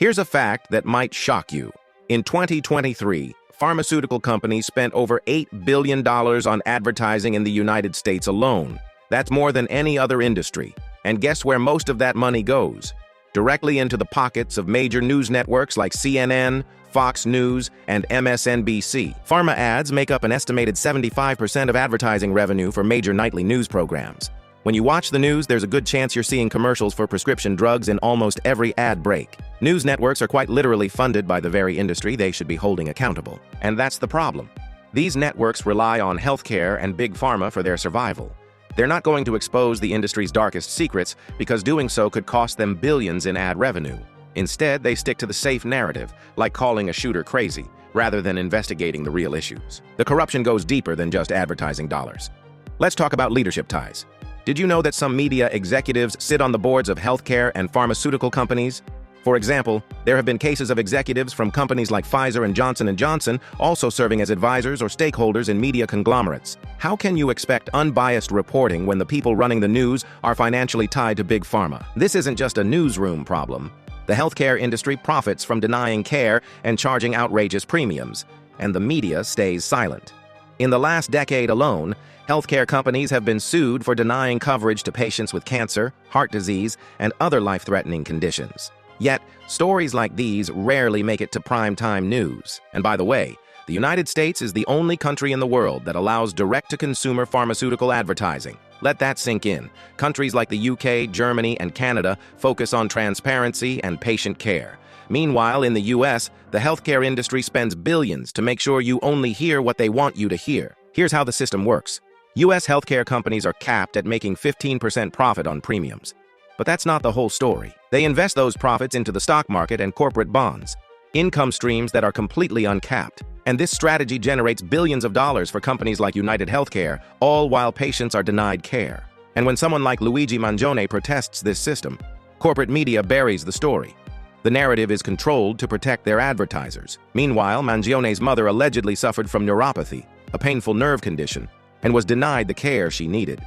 Here's a fact that might shock you. In 2023, pharmaceutical companies spent over $8 billion on advertising in the United States alone. That's more than any other industry. And guess where most of that money goes? Directly into the pockets of major news networks like CNN, Fox News, and MSNBC. Pharmaads make up an estimated 75% of advertising revenue for major nightly news programs. When you watch the news, there's a good chance you're seeing commercials for prescription drugs in almost every ad break. News networks are quite literally funded by the very industry they should be holding accountable. And that's the problem. These networks rely on healthcare and Big Pharma for their survival. They're not going to expose the industry's darkest secrets because doing so could cost them billions in ad revenue. Instead, they stick to the safe narrative, like calling a shooter crazy, rather than investigating the real issues. The corruption goes deeper than just advertising dollars. Let's talk about leadership ties. Did you know that some media executives sit on the boards of healthcare and pharmaceutical companies? For example, there have been cases of executives from companies like Pfizer and Johnson & Johnson also serving as advisors or stakeholders in media conglomerates. How can you expect unbiased reporting when the people running the news are financially tied to Big Pharma? This isn't just a newsroom problem. The healthcare industry profits from denying care and charging outrageous premiums, and the media stays silent. In the last decade alone, healthcare companies have been sued for denying coverage to patients with cancer, heart disease, and other life-threatening conditions. Yet, stories like these rarely make it to primetime news. And by the way, the United States is the only country in the world that allows direct-to-consumer pharmaceutical advertising. Let that sink in. Countries like the UK, Germany, and Canada focus on transparency and patient care. Meanwhile, in the US, the healthcare industry spends billions to make sure you only hear what they want you to hear. Here's how the system works. US healthcare companies are capped at making 15% profit on premiums. But that's not the whole story. They invest those profits into the stock market and corporate bonds, income streams that are completely uncapped. And this strategy generates billions of dollars for companies like United Healthcare, all while patients are denied care. And when someone like Luigi Mangione protests this system, corporate media buries the story. The narrative is controlled to protect their advertisers. Meanwhile, Mangione's mother allegedly suffered from neuropathy, a painful nerve condition, and was denied the care she needed.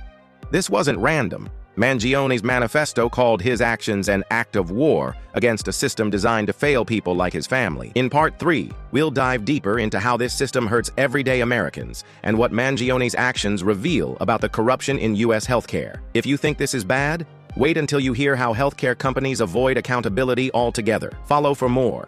This wasn't random. Mangione's manifesto called his actions an act of war against a system designed to fail people like his family. In Part 3, we'll dive deeper into how this system hurts everyday Americans and what Mangione's actions reveal about the corruption in U.S. healthcare. If you think this is bad, wait until you hear how healthcare companies avoid accountability altogether. Follow for more.